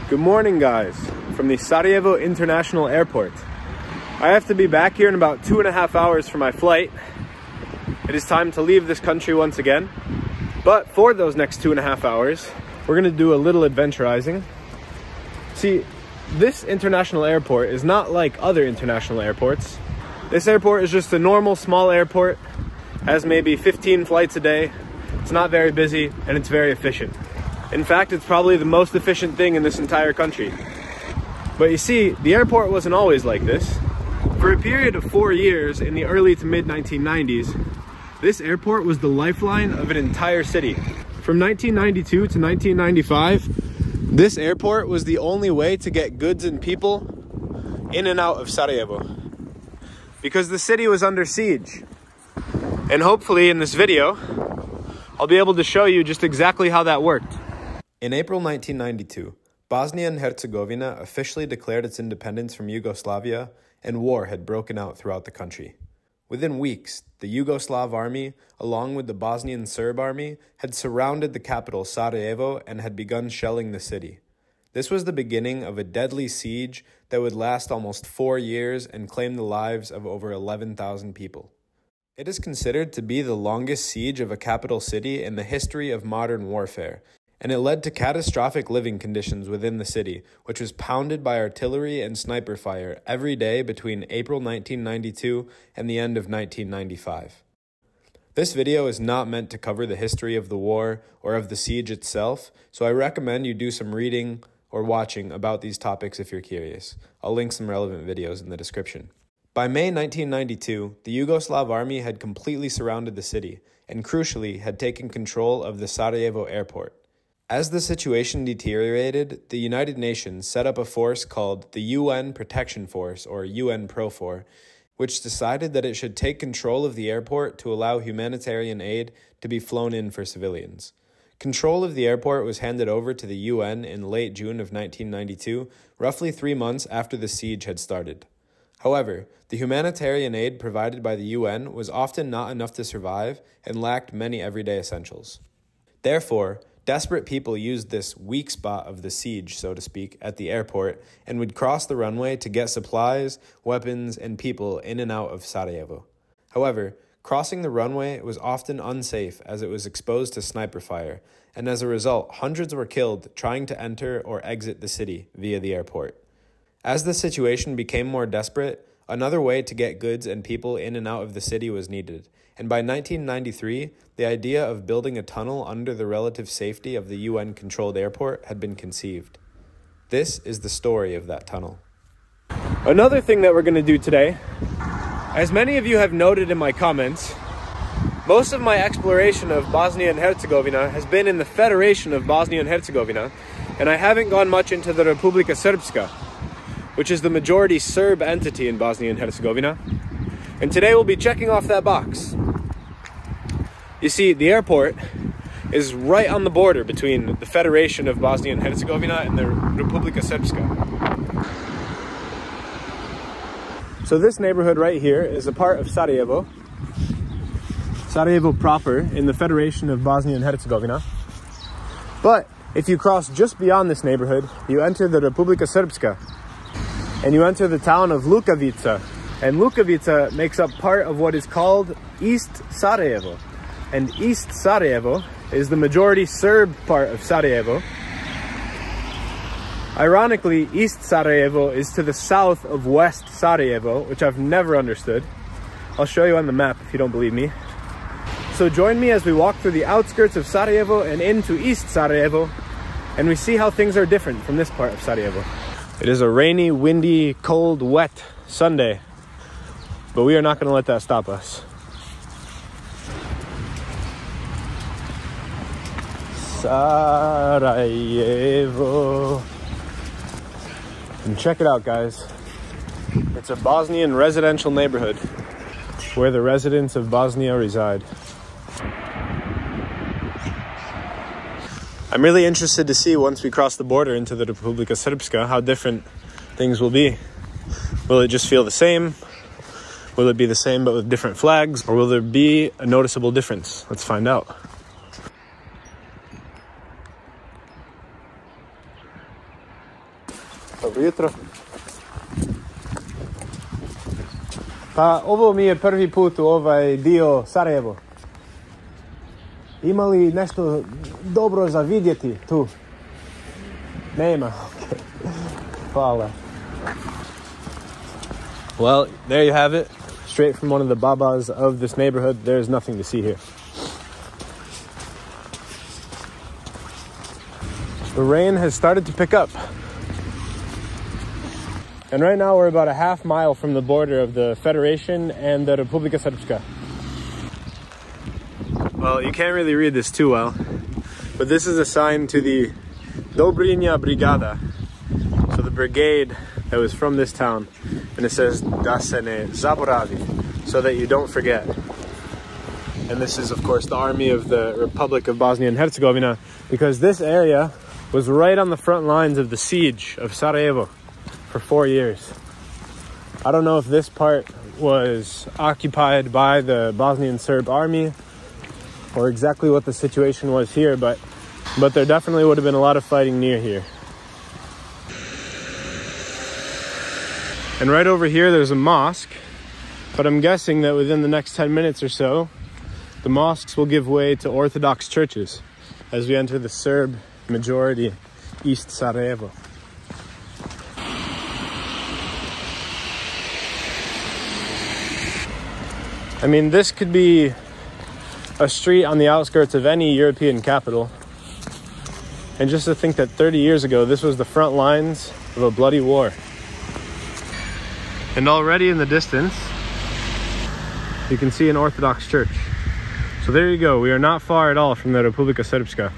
Good morning, guys, from the Sarajevo International Airport. I have to be back here in about 2.5 hours for my flight. It is time to leave this country once again. But for those next 2.5 hours, we're going to do a little adventurizing. See, this international airport is not like other international airports. This airport is just a normal small airport, has maybe 15 flights a day. It's not very busy and it's very efficient. In fact, it's probably the most efficient thing in this entire country. But you see, the airport wasn't always like this. For a period of 4 years in the early to mid 1990s, this airport was the lifeline of an entire city. From 1992 to 1995, this airport was the only way to get goods and people in and out of Sarajevo, because the city was under siege. And hopefully in this video, I'll be able to show you just exactly how that worked. In April 1992, Bosnia and Herzegovina officially declared its independence from Yugoslavia, and war had broken out throughout the country. Within weeks, the Yugoslav army, along with the Bosnian Serb army, had surrounded the capital Sarajevo and had begun shelling the city. This was the beginning of a deadly siege that would last almost 4 years and claim the lives of over 11,000 people. It is considered to be the longest siege of a capital city in the history of modern warfare, and it led to catastrophic living conditions within the city, which was pounded by artillery and sniper fire every day between April 1992 and the end of 1995. This video is not meant to cover the history of the war or of the siege itself, so I recommend you do some reading or watching about these topics if you're curious. I'll link some relevant videos in the description. By May 1992, the Yugoslav army had completely surrounded the city, and crucially had taken control of the Sarajevo airport. As the situation deteriorated, the United Nations set up a force called the UN Protection Force, or UNPROFOR, which decided that it should take control of the airport to allow humanitarian aid to be flown in for civilians. Control of the airport was handed over to the UN in late June of 1992, roughly 3 months after the siege had started. However, the humanitarian aid provided by the UN was often not enough to survive and lacked many everyday essentials. Therefore, desperate people used this weak spot of the siege, so to speak, at the airport and would cross the runway to get supplies, weapons, and people in and out of Sarajevo. However, crossing the runway was often unsafe as it was exposed to sniper fire, and as a result, hundreds were killed trying to enter or exit the city via the airport. As the situation became more desperate, another way to get goods and people in and out of the city was needed, and by 1993, the idea of building a tunnel under the relative safety of the UN-controlled airport had been conceived. This is the story of that tunnel. Another thing that we're going to do today, as many of you have noted in my comments, most of my exploration of Bosnia and Herzegovina has been in the Federation of Bosnia and Herzegovina, and I haven't gone much into the Republika Srpska, which is the majority Serb entity in Bosnia and Herzegovina. And today we'll be checking off that box. You see, the airport is right on the border between the Federation of Bosnia and Herzegovina and the Republika Srpska. So this neighborhood right here is a part of Sarajevo. Sarajevo proper in the Federation of Bosnia and Herzegovina. But if you cross just beyond this neighborhood, you enter the Republika Srpska. And you enter the town of Lukavica. And Lukavica makes up part of what is called East Sarajevo. And East Sarajevo is the majority Serb part of Sarajevo. Ironically, East Sarajevo is to the south of West Sarajevo, which I've never understood. I'll show you on the map if you don't believe me. So join me as we walk through the outskirts of Sarajevo and into East Sarajevo, and we see how things are different from this part of Sarajevo. It is a rainy, windy, cold, wet Sunday, but we are not going to let that stop us. Sarajevo. And check it out, guys. It's a Bosnian residential neighborhood where the residents of Bosnia reside. I'm really interested to see once we cross the border into the Republika Srpska how different things will be. Will it just feel the same? Will it be the same but with different flags? Or will there be a noticeable difference? Let's find out. Dobro jutro. Pa ovo mi je prvi put u ovaj dio Sarajevo. Ima li nešto dobro za vidjeti tu? Nema. Okay. Hvala. Well, there you have it. Straight from one of the babas of this neighborhood. There's nothing to see here. The rain has started to pick up. And right now we're about a half mile from the border of the Federation and the Republika Srpska. Well, you can't really read this too well, but this is a sign to the Dobrinja Brigada, so the brigade that was from this town, and it says da se ne zaboravi, so that you don't forget. And this is of course the army of the Republic of Bosnia and Herzegovina, because this area was right on the front lines of the Siege of Sarajevo for 4 years. I don't know if this part was occupied by the Bosnian Serb army or exactly what the situation was here, but there definitely would have been a lot of fighting near here. And right over here there's a mosque, but I'm guessing that within the next 10 minutes or so, the mosques will give way to Orthodox churches as we enter the Serb majority East Sarajevo. I mean, this could be a street on the outskirts of any European capital. And just to think that 30 years ago, this was the front lines of a bloody war. And already in the distance, you can see an Orthodox church. So there you go. We are not far at all from the Republika Srpska.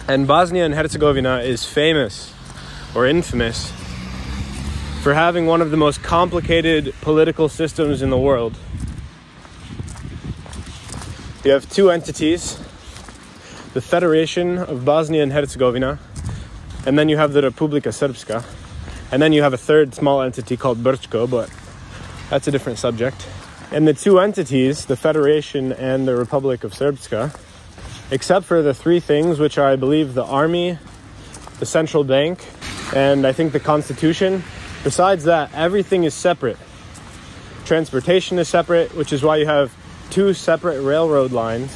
And Bosnia and Herzegovina is famous, or infamous, for having one of the most complicated political systems in the world. You have two entities, the Federation of Bosnia and Herzegovina, and then you have the Republika Srpska, and then you have a third small entity called Brčko, but that's a different subject. And the two entities, the Federation and the Republic of Srpska, except for the three things, which are, I believe, the army, the central bank, and I think the constitution. Besides that, everything is separate. Transportation is separate, which is why you have two separate railroad lines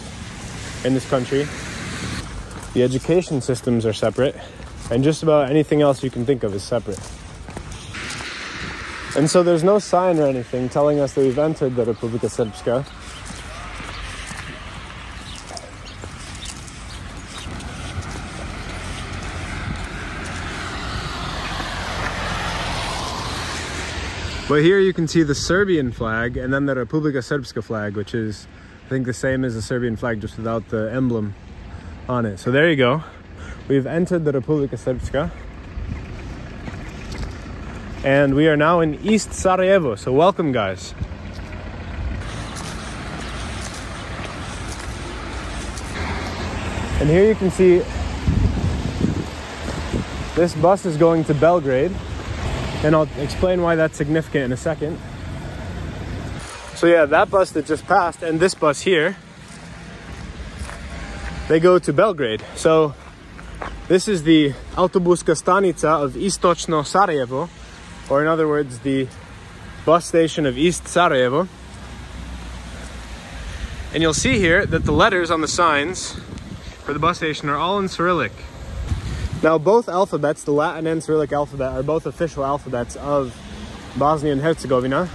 in this country. The education systems are separate, and just about anything else you can think of is separate. And so there's no sign or anything telling us that we've entered the Republika Srpska. But here you can see the Serbian flag and then the Republika Srpska flag, which is, I think, the same as the Serbian flag, just without the emblem on it. So there you go. We've entered the Republika Srpska. And we are now in East Sarajevo, so welcome, guys. And here you can see this bus is going to Belgrade. And I'll explain why that's significant in a second. So yeah, that bus that just passed and this bus here, they go to Belgrade. So this is the Autobuska stanica of Istočno Sarajevo, or in other words, the bus station of East Sarajevo. And you'll see here that the letters on the signs for the bus station are all in Cyrillic. Now, both alphabets, the Latin and Cyrillic alphabet, are both official alphabets of Bosnia and Herzegovina.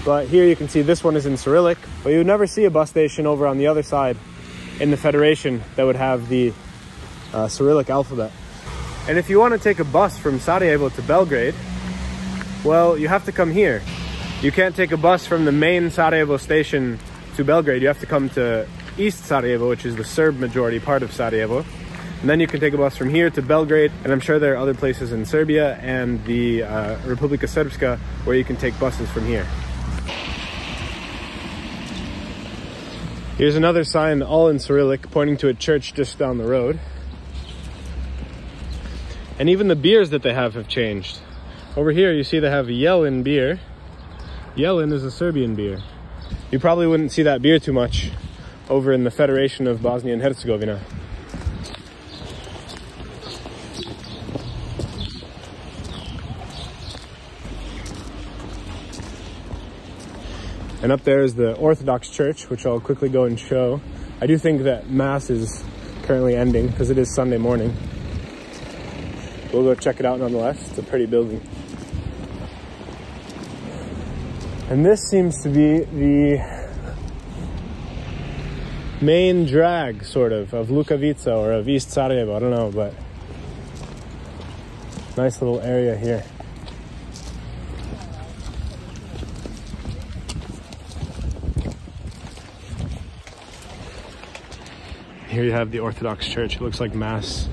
But here you can see this one is in Cyrillic, but you would never see a bus station over on the other side in the Federation that would have the Cyrillic alphabet. And if you want to take a bus from Sarajevo to Belgrade, well, you have to come here. You can't take a bus from the main Sarajevo station to Belgrade. You have to come to East Sarajevo, which is the Serb majority part of Sarajevo. And then you can take a bus from here to Belgrade, and I'm sure there are other places in Serbia and the Republika Srpska where you can take buses from here. Here's another sign, all in Cyrillic, pointing to a church just down the road. And even the beers that they have changed. Over here you see they have Jelin beer. Jelin is a Serbian beer. You probably wouldn't see that beer too much over in the Federation of Bosnia and Herzegovina. And up there is the Orthodox Church, which I'll quickly go and show. I do think that Mass is currently ending because it is Sunday morning. We'll go check it out nonetheless. It's a pretty building. And this seems to be the main drag, sort of Lukavica or of East Sarajevo. I don't know, but nice little area here. Here you have the Orthodox Church. It looks like Mass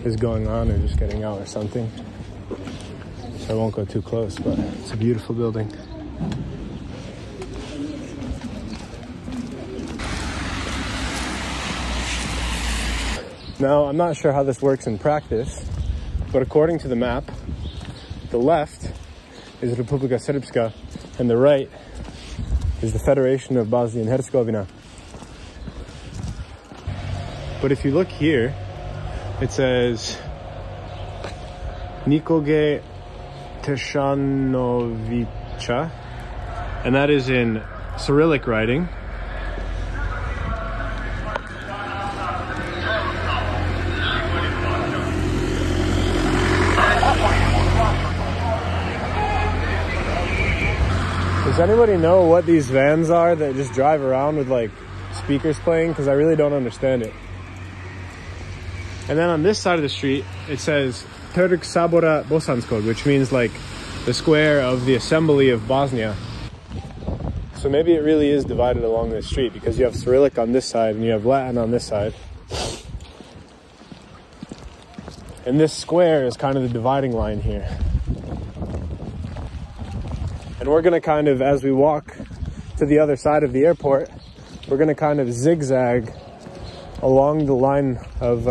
is going on or just getting out or something. So I won't go too close, but it's a beautiful building. Now, I'm not sure how this works in practice, but according to the map, the left is Republika Srpska and the right is the Federation of Bosnia and Herzegovina. But if you look here, it says Nikoge Teshanovicha, and that is in Cyrillic writing. Does anybody know what these vans are that just drive around with like speakers playing? Because I really don't understand it. And then on this side of the street, it says Trg Sabora Bosanskog, which means like the square of the Assembly of Bosnia. So maybe it really is divided along this street because you have Cyrillic on this side and you have Latin on this side. And this square is kind of the dividing line here. And we're gonna kind of, as we walk to the other side of the airport, we're gonna kind of zigzag along the line of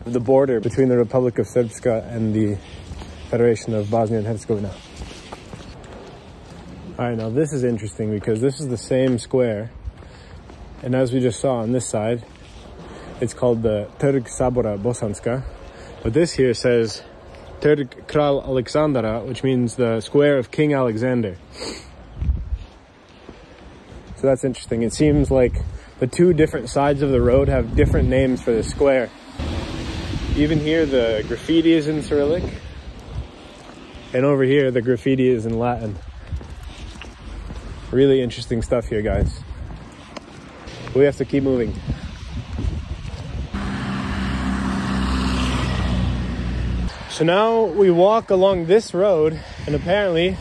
the border between the Republic of Srpska and the Federation of Bosnia and Herzegovina. All right, now this is interesting because this is the same square. And as we just saw on this side, it's called the Trg Sabora Bosanska. But this here says Trg Kralj Aleksandra, which means the square of King Alexander. So that's interesting. It seems like the two different sides of the road have different names for the square. Even here, the graffiti is in Cyrillic. And over here, the graffiti is in Latin. Really interesting stuff here, guys. We have to keep moving. So now we walk along this road, and apparently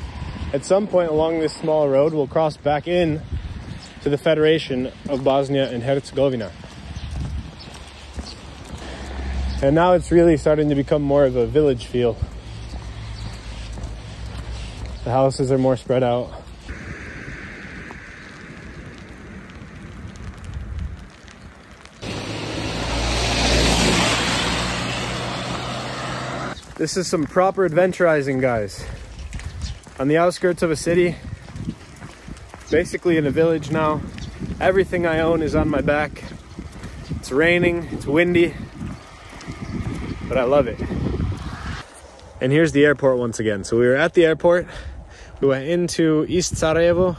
at some point along this small road, we'll cross back in to the Federation of Bosnia and Herzegovina. And now it's really starting to become more of a village feel. The houses are more spread out. This is some proper adventurizing, guys. On the outskirts of a city, basically in a village now. Everything I own is on my back. It's raining, it's windy, but I love it. And here's the airport once again. So we were at the airport, we went into East Sarajevo,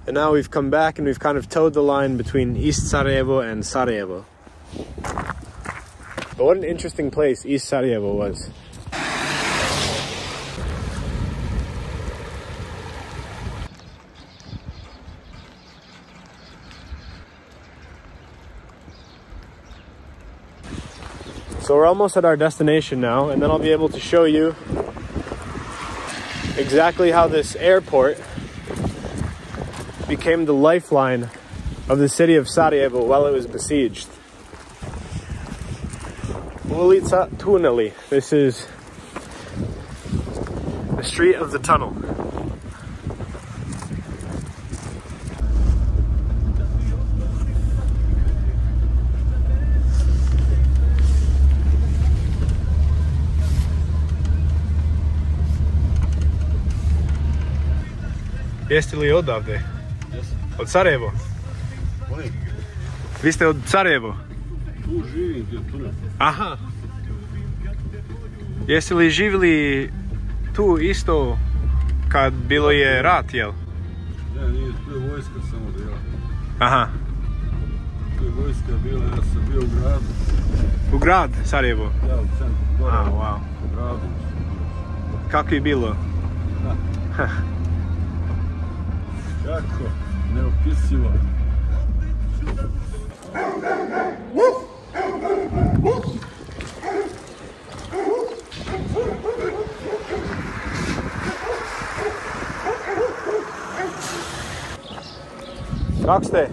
and now we've come back and we've kind of towed the line between East Sarajevo and Sarajevo. But what an interesting place East Sarajevo was. So we're almost at our destination now, and then I'll be able to show you exactly how this airport became the lifeline of the city of Sarajevo while it was besieged. Ulica Tuneli. This is the street of the tunnel. Jeste li odavde? Od Sarajevo? Vi ste od Sarajevo? Tu živim, tu. Aha. Jeste li živjeli tu isto kad bilo je rat, jel? Ne, nije, to je vojska samo bila. Aha. To je vojska bila, ja sam bio u gradu. U grad, Sarajevo? Ja, u centru, gore, wow. u gradu. Kako je bilo? Kako? Neopisivo. Kako ste?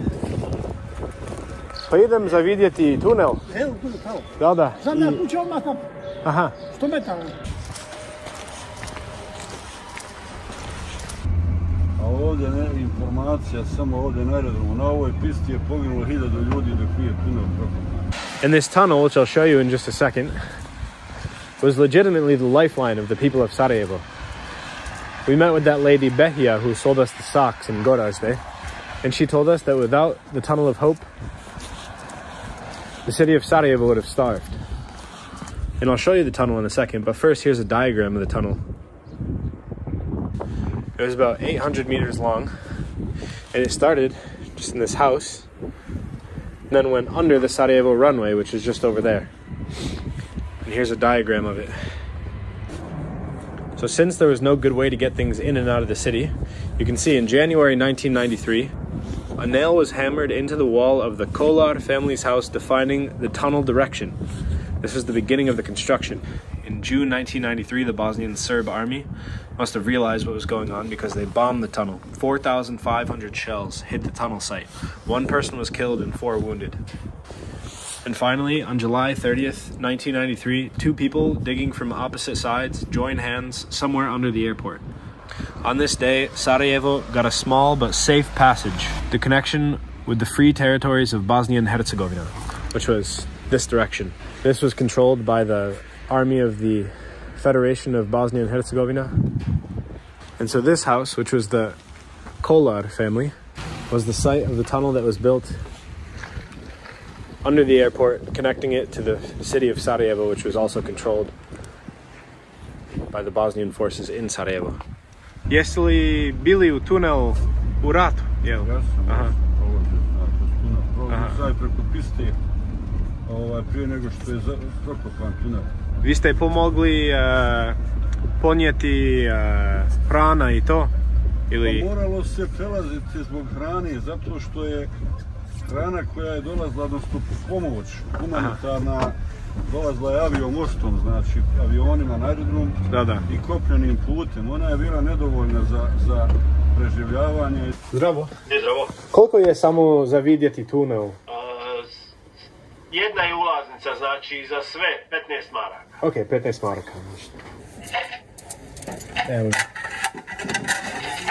Pa idem za vidjeti tunel. Evo, tu tamo. Da, da. Zadnja kuća odmah tamo. Aha. 100 metara. A ovdje ne informacija, samo ovdje na aerodromu. Na ovoj pisti je poginulo 1000 ljudi dok nije tunel prokopan. And this tunnel, which I'll show you in just a second, was legitimately the lifeline of the people of Sarajevo. We met with that lady Behia who sold us the socks in Gorazde, and she told us that without the Tunnel of Hope, the city of Sarajevo would have starved. And I'll show you the tunnel in a second, but first here's a diagram of the tunnel. It was about 800 meters long, and it started just in this house, and then went under the Sarajevo runway, which is just over there. And here's a diagram of it. So since there was no good way to get things in and out of the city, you can see in January 1993, a nail was hammered into the wall of the Kolar family's house, defining the tunnel direction. This was the beginning of the construction. In June 1993, the Bosnian Serb army must have realized what was going on because they bombed the tunnel. 4,500 shells hit the tunnel site. 1 person was killed and 4 wounded. And finally, on July 30th, 1993, 2 people digging from opposite sides joined hands somewhere under the airport. On this day, Sarajevo got a small but safe passage, the connection with the free territories of Bosnia and Herzegovina, which was this direction. This was controlled by the army of the Federation of Bosnia and Herzegovina. And so this house, which was the Kolar family, was the site of the tunnel that was built under the airport, connecting it to the city of Sarajevo, which was also controlled by the Bosnian forces in Sarajevo. Jeste li bili u tunel u ratu? Jel? Ja sam prolazio tunel. Prolazio sad preko piste prije nego što je prokopan tunel. Vi ste pomogli ponijeti hrana i to? Ili... Pa moralo se prelaziti zbog hrane, zato što je hrana koja je dolazila, odnosno pomoć humanitarna, dolazila je aviomostom, znači avionima na aerodrom i kopnenim putem. Ona je bila nedovoljna za preživljavanje. Zdravo. Zdravo. Koliko je samo za vidjeti tunel? Jedna je ulaznica, znači za sve 15 maraka. Ok, 15 maraka. Evo.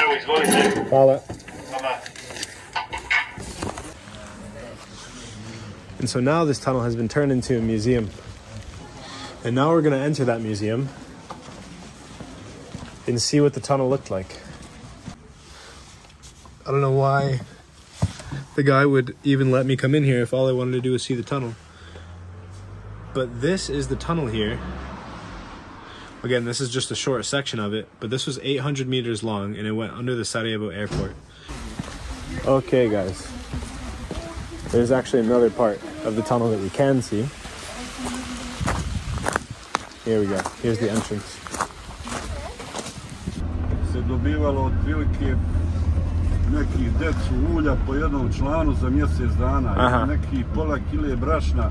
Evo, izvolite. Hvala. Hvala. And so now this tunnel has been turned into a museum. And now we're going to enter that museum and see what the tunnel looked like. I don't know why the guy would even let me come in here if all I wanted to do was see the tunnel. But this is the tunnel here. Again, this is just a short section of it, but this was 800 meters long and it went under the Sarajevo airport. Okay, guys. There's actually another part of the tunnel that we can see. Here we go. Here's the entrance. Se dobivalo otprilike nekih decu ulja po jednom članu za mjesec dana, neki pola kile brašna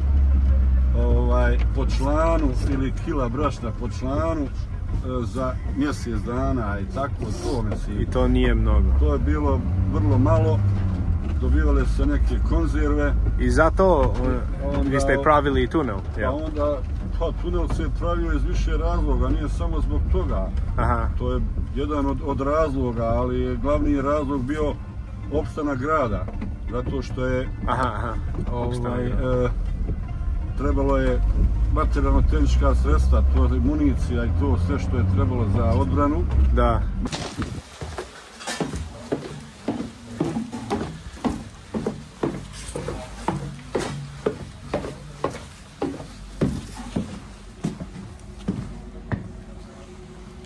po članu ili kila brašna po članu za mjesec dana i tako to mislim. I to nije mnogo. To je bilo vrlo malo. Dobivale se neke konzerve. I zato vi ste pravili tunel? Pa onda, tunel se je pravio iz više razloga, nije samo zbog toga. To je jedan od razloga, ali je glavni razlog bio opstanak grada. Zato što je trebalo je materijalno-tehnička sredstva, to je municija i to sve što je trebalo za odbranu. Da.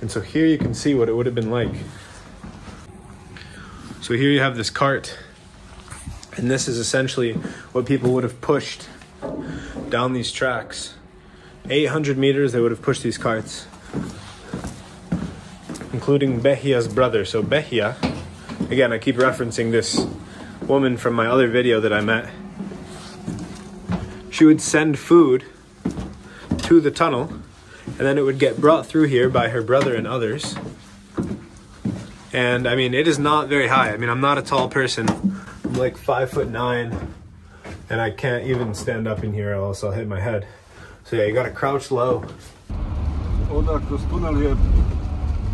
And so here you can see what it would have been like. So here you have this cart, and this is essentially what people would have pushed down these tracks. 800 meters they would have pushed these carts, including Behia's brother. So Behia, again, I keep referencing this woman from my other video that I met. She would send food to the tunnel, and then it would get brought through here by her brother and others. And I mean, it is not very high. I mean, I'm not a tall person. I'm like 5'9", and I can't even stand up in here, or else I'll hit my head. So yeah, you gotta crouch low. Onda kroz tunel je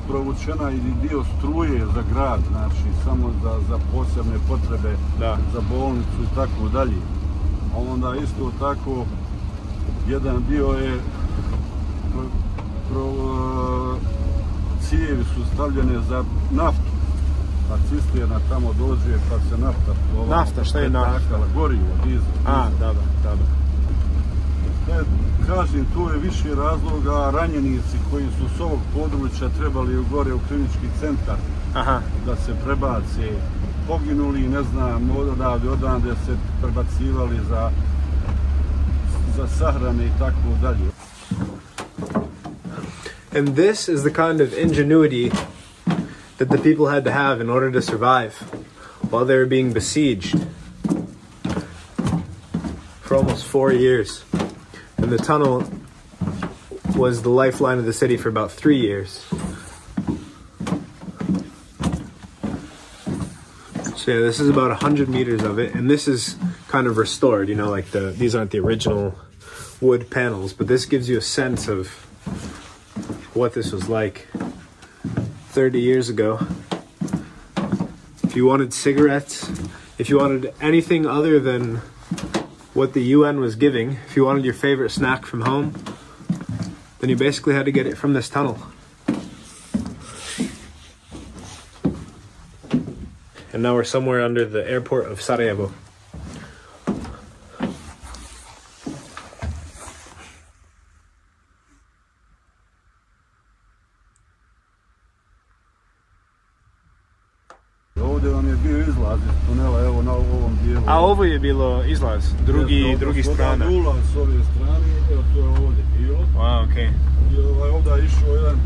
provučena i dio struje za grad, znači samo za posebne potrebe, za bolnicu i tako dalje. A onda isto tako jedan dio je cijevi su stavljene za naftu, a cisterna tamo dođe pa se nafta... Nafta, šta je nafta? Gorivo, dizel. A, da. Kažem, tu je više razloga, ranjenici koji su s ovog područja trebali gore u klinički centar da se prebace, poginuli, ne znam, odande se prebacivali za sahrane i tako dalje. And this is the kind of ingenuity that the people had to have in order to survive while they were being besieged for almost 4 years. And the tunnel was the lifeline of the city for about 3 years. So yeah, this is about 100 meters of it, and this is kind of restored, you know, like these aren't the original wood panels, but this gives you a sense of what this was like 30 years ago. If you wanted cigarettes, if you wanted anything other than what the UN was giving, if you wanted your favorite snack from home, then you basically had to get it from this tunnel. And now we're somewhere under the airport of Sarajevo. Ovdje vam je bio izlaz iz tunela, evo na ovom dijelu. A ovo je bilo izlaz, drugi strana. Ulaz s ove strane, evo to je ovdje bilo. Wow, okej. I ovdje je išao jedan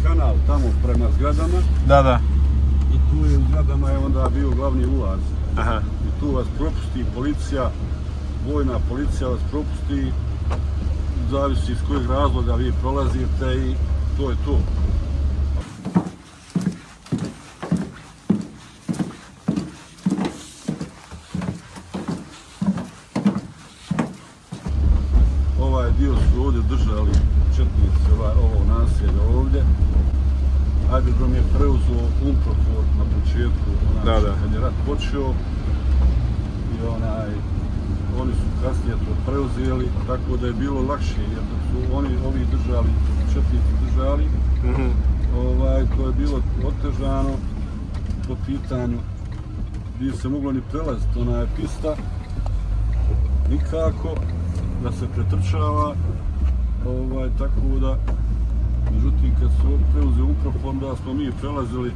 kanal tamo prema zgradama. Da. I tu je u zgradama je onda bio glavni ulaz. Aha. I tu vas propusti policija, vojna policija vas propusti, zavisi iz kojeg razloga vi prolazite i to je to. Ovaj dio su ovdje držali četnici, ovo naselje ovdje. Aerodrom je preuzeo UNPROFOR na početku, kad je rat počeo. I oni su kasnije to preuzeli, tako da je bilo lakše, jer dok su ovi držali, četnici držali, to je bilo otežano po pitanju, nije se moglo ni prelaziti, ona je pista, nikako da se pretrčava, tako da, međutim kad su preuzeli UNPROFOR, da smo mi prelazili,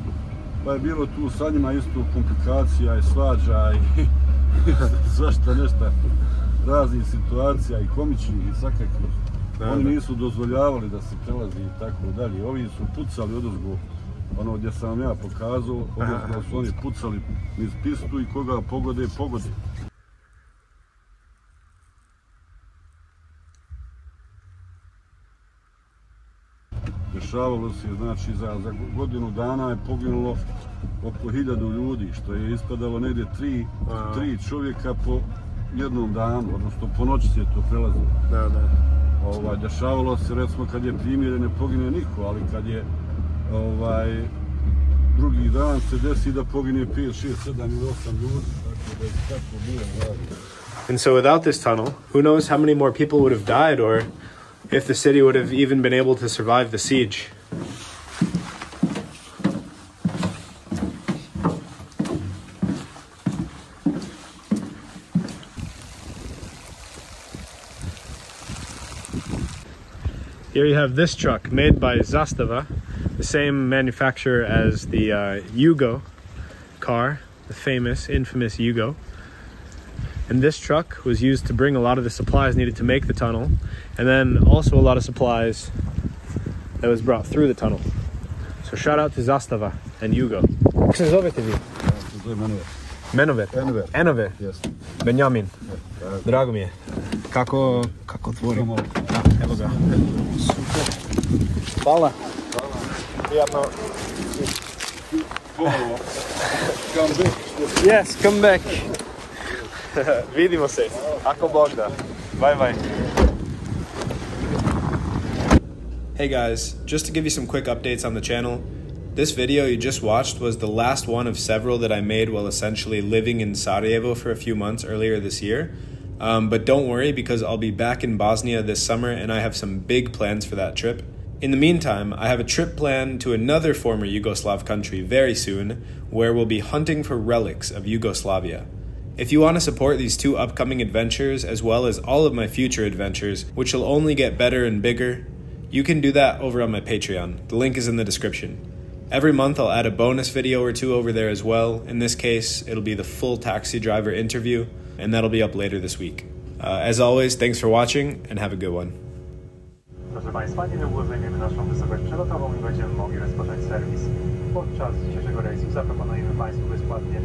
pa je bilo tu sa njima isto komplikacija i svađa i svašta nešto, raznih situacija i komičnih i svakakvih. Oni nisu dozvoljavali da se prelazi i tako dalje. Ovi su pucali odozgo, ono gdje sam vam ja pokazao, odozgo su oni pucali niz pistu i koga pogode. Dešavalo se, znači za godinu dana je poginulo oko 1000 ljudi, što je ispadalo negdje 3 čovjeka po jednom danu, odnosno po noći se to prelazilo. Dešavalo se, recimo, kad je primirje ne pogine niko, ali kad je drugi dan se desi da pogine 5, 6, 7 ili 8 ljudi, tako da je tako bilo. And so without this tunnel, who knows how many more people would have died, or if the city would have even been able to survive the siege. Here you have this truck made by Zastava, the same manufacturer as the Yugo car, the famous, infamous Yugo. And this truck was used to bring a lot of the supplies needed to make the tunnel, and then also a lot of supplies that was brought through the tunnel. So shout out to Zastava and Yugo. Kako se zovete vi? Menover. Enover. Yes. Benjamin. Drago mi je. Kako tvori? Da, evo ga. Hvala. Prijatno. Come back. Yes, come back. Vidimo se. Ako Bog da. Bye bye. Hey guys, just to give you some quick updates on the channel, this video you just watched was the last one of several that I made while essentially living in Sarajevo for a few months earlier this year. But don't worry, because I'll be back in Bosnia this summer and I have some big plans for that trip. In the meantime, I have a trip planned to another former Yugoslav country very soon, where we'll be hunting for relics of Yugoslavia. If you want to support these two upcoming adventures, as well as all of my future adventures, which will only get better and bigger, you can do that over on my Patreon. The link is in the description. Every month I'll add a bonus video or two over there as well. In this case, it'll be the full taxi driver interview, and that'll be up later this week. As always, thanks for watching, and have a good one. Proszę Państwa, niedługo zajmiemy naszą wysokość przelotową i będziemy mogli rozpocząć serwis. Podczas dzisiejszego rejsu zaproponujemy Państwu bezpłatnie